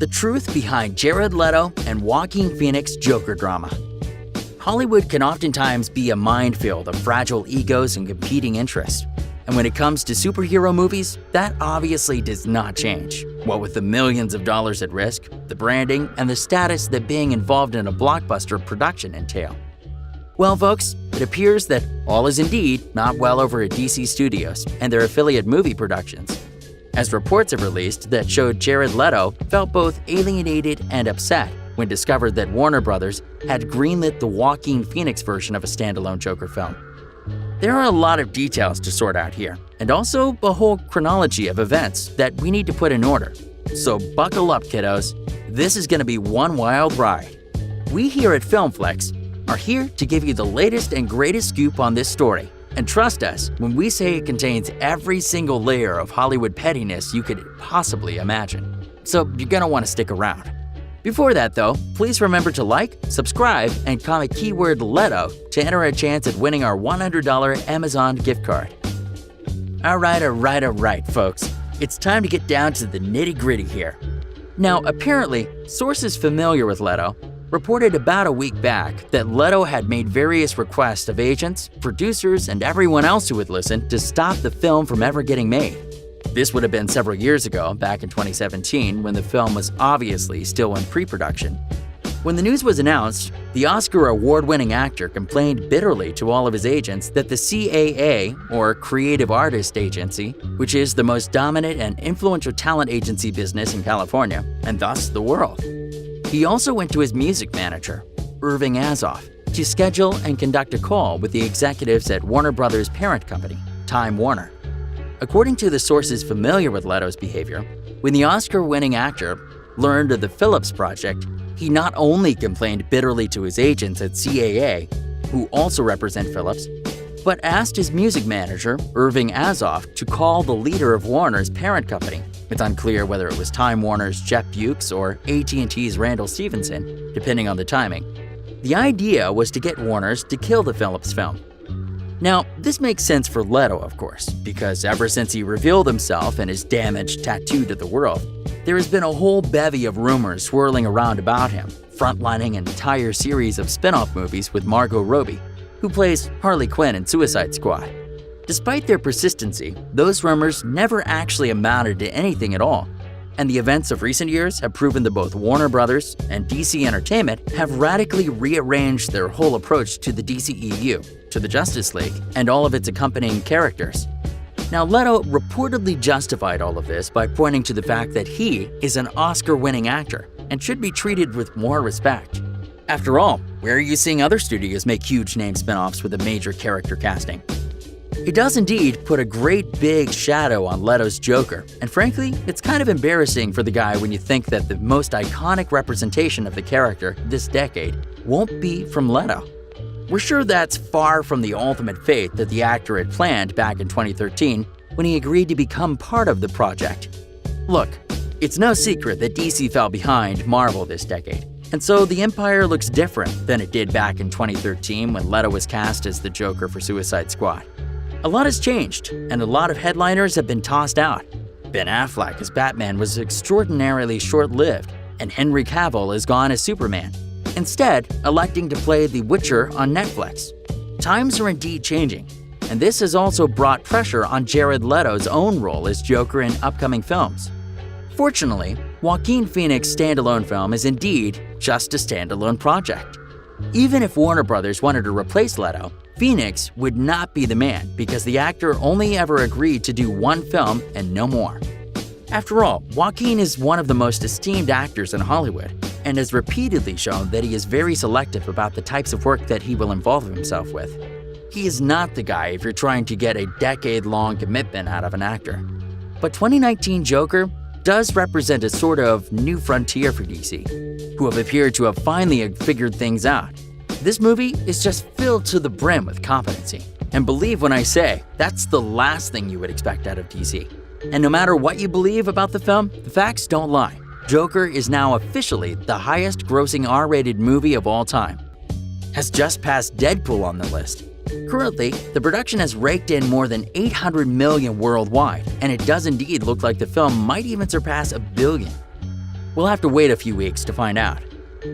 the truth behind Jared Leto and Joaquin Phoenix Joker drama. Hollywood can oftentimes be a minefield of fragile egos and competing interests. And when it comes to superhero movies, that obviously does not change. What with the millions of dollars at risk, the branding, and the status that being involved in a blockbuster production entail. Well, folks, it appears that all is indeed not well over at DC Studios and their affiliate movie productions, as reports have released that showed Jared Leto felt both alienated and upset when discovered that Warner Brothers had greenlit the Joaquin Phoenix version of a standalone Joker film. There are a lot of details to sort out here, and also a whole chronology of events that we need to put in order. So buckle up, kiddos. This is going to be one wild ride. We here at FilmFlex are here to give you the latest and greatest scoop on this story. And trust us when we say it contains every single layer of Hollywood pettiness you could possibly imagine. So you're gonna want to stick around. Before that though, please remember to like, subscribe, and comment keyword Leto to enter a chance at winning our $100 Amazon gift card. Alright, folks. It's time to get down to the nitty-gritty here. Now, apparently, sources familiar with Leto reported about a week back that Leto had made various requests of agents, producers, and everyone else who would listen to stop the film from ever getting made. This would have been several years ago, back in 2017, when the film was obviously still in pre-production. When the news was announced, the Oscar award-winning actor complained bitterly to all of his agents that the CAA, or Creative Artist Agency, which is the most dominant and influential talent agency business in California, and thus the world. He also went to his music manager, Irving Azoff, to schedule and conduct a call with the executives at Warner Brothers' parent company, Time Warner. According to the sources familiar with Leto's behavior, when the Oscar-winning actor learned of the Phillips project, he not only complained bitterly to his agents at CAA, who also represent Phillips, but asked his music manager, Irving Azoff, to call the leader of Warner's parent company. It's unclear whether it was Time Warner's Jeff Bewkes or AT&T's Randall Stevenson, depending on the timing. The idea was to get Warner's to kill the Phillips film. Now, this makes sense for Leto, of course, because ever since he revealed himself and his damage tattooed to the world, there has been a whole bevy of rumors swirling around about him, frontlining an entire series of spin-off movies with Margot Robbie, who plays Harley Quinn in Suicide Squad. Despite their persistency, those rumors never actually amounted to anything at all, and the events of recent years have proven that both Warner Brothers and DC Entertainment have radically rearranged their whole approach to the DCEU, to the Justice League, and all of its accompanying characters. Now, Leto reportedly justified all of this by pointing to the fact that he is an Oscar-winning actor and should be treated with more respect. After all, where are you seeing other studios make huge name spin-offs with a major character casting? It does indeed put a great big shadow on Leto's Joker, and frankly, it's kind of embarrassing for the guy when you think that the most iconic representation of the character this decade won't be from Leto. We're sure that's far from the ultimate fate that the actor had planned back in 2013 when he agreed to become part of the project. Look, it's no secret that DC fell behind Marvel this decade, and so the empire looks different than it did back in 2013 when Leto was cast as the Joker for Suicide Squad. A lot has changed, and a lot of headliners have been tossed out. Ben Affleck as Batman was extraordinarily short-lived, and Henry Cavill is gone as Superman, instead electing to play The Witcher on Netflix. Times are indeed changing, and this has also brought pressure on Jared Leto's own role as Joker in upcoming films. Fortunately, Joaquin Phoenix's standalone film is indeed just a standalone project. Even if Warner Brothers wanted to replace Leto, Phoenix would not be the man because the actor only ever agreed to do one film and no more. After all, Joaquin is one of the most esteemed actors in Hollywood and has repeatedly shown that he is very selective about the types of work that he will involve himself with. He is not the guy if you're trying to get a decade-long commitment out of an actor. But 2019 Joker does represent a sort of new frontier for DC, who have appeared to have finally figured things out. This movie is just filled to the brim with competency. And believe when I say, that's the last thing you would expect out of DC. And no matter what you believe about the film, the facts don't lie. Joker is now officially the highest-grossing R-rated movie of all time. Has just passed Deadpool on the list. Currently, the production has raked in more than $800 million worldwide, and it does indeed look like the film might even surpass $1 billion. We'll have to wait a few weeks to find out.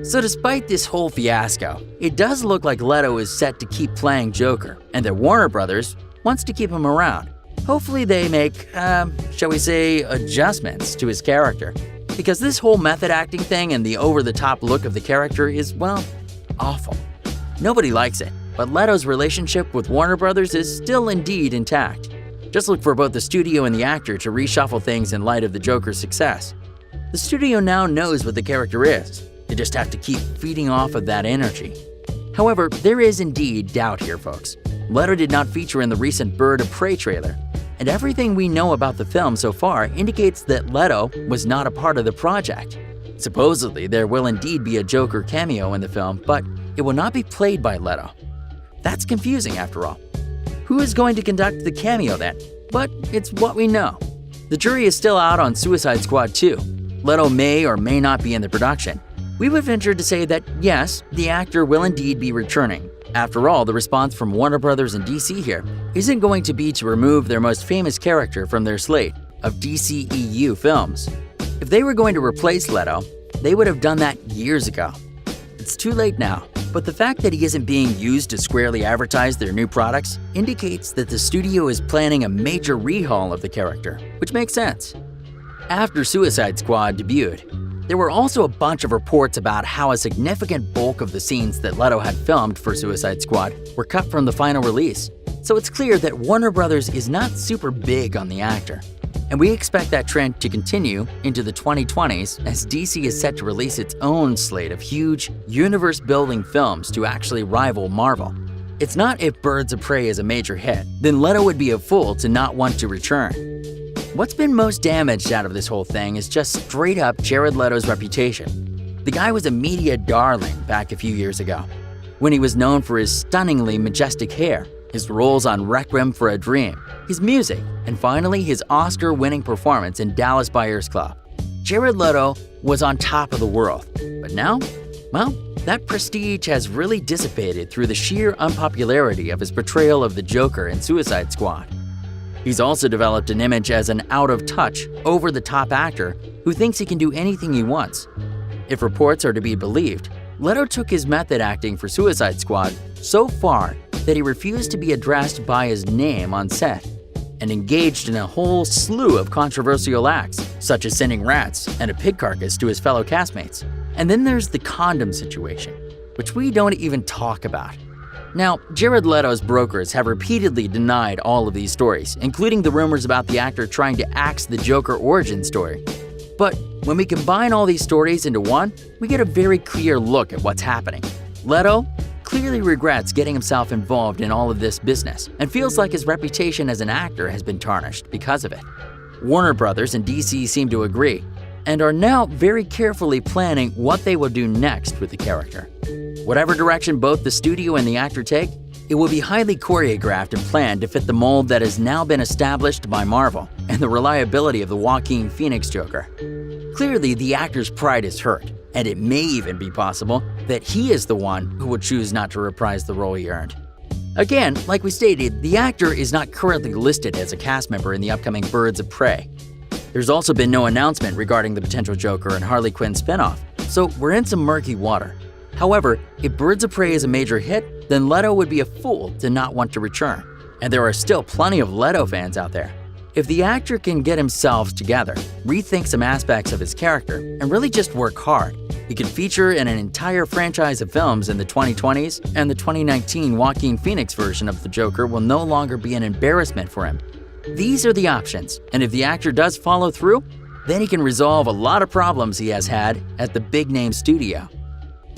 So despite this whole fiasco, it does look like Leto is set to keep playing Joker, and that Warner Brothers wants to keep him around. Hopefully they make, shall we say, adjustments to his character. Because this whole method acting thing and the over-the-top look of the character is, well, awful. Nobody likes it, but Leto's relationship with Warner Brothers is still indeed intact. Just look for both the studio and the actor to reshuffle things in light of the Joker's success. The studio now knows what the character is. They just have to keep feeding off of that energy. However, there is indeed doubt here, folks. Leto did not feature in the recent Bird of Prey trailer, and everything we know about the film so far indicates that Leto was not a part of the project. Supposedly, there will indeed be a Joker cameo in the film, but it will not be played by Leto. That's confusing after all. Who is going to conduct the cameo then? But it's what we know. The jury is still out on Suicide Squad 2. Leto may or may not be in the production. We would venture to say that yes, the actor will indeed be returning. After all, the response from Warner Brothers and DC here isn't going to be to remove their most famous character from their slate of DCEU films. If they were going to replace Leto, they would have done that years ago. It's too late now, but the fact that he isn't being used to squarely advertise their new products indicates that the studio is planning a major rehaul of the character, which makes sense. After Suicide Squad debuted, there were also a bunch of reports about how a significant bulk of the scenes that Leto had filmed for Suicide Squad were cut from the final release. So it's clear that Warner Brothers is not super big on the actor. And we expect that trend to continue into the 2020s as DC is set to release its own slate of huge, universe-building films to actually rival Marvel. It's not if Birds of Prey is a major hit, then Leto would be a fool to not want to return. What's been most damaged out of this whole thing is just straight up Jared Leto's reputation. The guy was a media darling back a few years ago, when he was known for his stunningly majestic hair, his roles on Requiem for a Dream, his music, and finally his Oscar-winning performance in Dallas Buyers Club. Jared Leto was on top of the world, but now, well, that prestige has really dissipated through the sheer unpopularity of his portrayal of the Joker in Suicide Squad. He's also developed an image as an out-of-touch, over-the-top actor who thinks he can do anything he wants. If reports are to be believed, Leto took his method acting for Suicide Squad so far that he refused to be addressed by his name on set, and engaged in a whole slew of controversial acts, such as sending rats and a pig carcass to his fellow castmates. And then there's the condom situation, which we don't even talk about. Now, Jared Leto's brokers have repeatedly denied all of these stories, including the rumors about the actor trying to axe the Joker origin story. But when we combine all these stories into one, we get a very clear look at what's happening. Leto clearly regrets getting himself involved in all of this business and feels like his reputation as an actor has been tarnished because of it. Warner Brothers and DC seem to agree, and are now very carefully planning what they will do next with the character. Whatever direction both the studio and the actor take, it will be highly choreographed and planned to fit the mold that has now been established by Marvel and the reliability of the Joaquin Phoenix Joker. Clearly, the actor's pride is hurt, and it may even be possible that he is the one who will choose not to reprise the role he earned. Again, like we stated, the actor is not currently listed as a cast member in the upcoming Birds of Prey. There's also been no announcement regarding the potential Joker and Harley Quinn spinoff, so we're in some murky water. However, if Birds of Prey is a major hit, then Leto would be a fool to not want to return. And there are still plenty of Leto fans out there. If the actor can get himself together, rethink some aspects of his character, and really just work hard, he could feature in an entire franchise of films in the 2020s, and the 2019 Joaquin Phoenix version of the Joker will no longer be an embarrassment for him. These are the options, and if the actor does follow through, then he can resolve a lot of problems he has had at the big-name studio.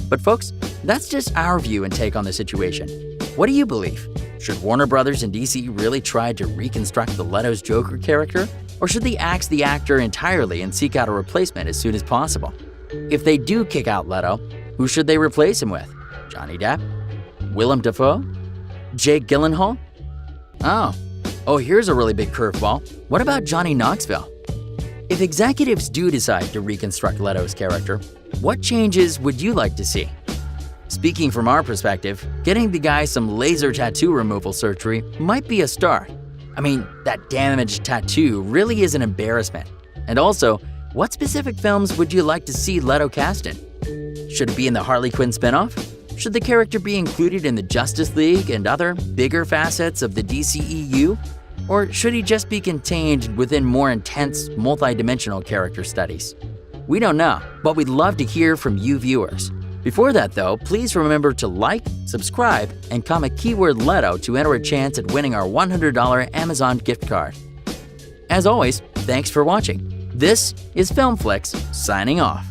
But folks, that's just our view and take on the situation. What do you believe? Should Warner Brothers and DC really try to reconstruct the Leto's Joker character? Or should they axe the actor entirely and seek out a replacement as soon as possible? If they do kick out Leto, who should they replace him with? Johnny Depp? Willem Dafoe? Jake Gyllenhaal? Oh, here's a really big curveball. What about Johnny Knoxville? If executives do decide to reconstruct Leto's character, what changes would you like to see? Speaking from our perspective, getting the guy some laser tattoo removal surgery might be a start. I mean, that damaged tattoo really is an embarrassment. And also, What specific films would you like to see Leto cast in? Should it be in the Harley Quinn spinoff? Should the character be included in the Justice League and other bigger facets of the DCEU? Or should he just be contained within more intense, multi-dimensional character studies? We don't know, but we'd love to hear from you viewers. Before that though, please remember to like, subscribe, and comment keyword Leto to enter a chance at winning our $100 Amazon gift card. As always, thanks for watching. This is FilmFlix signing off.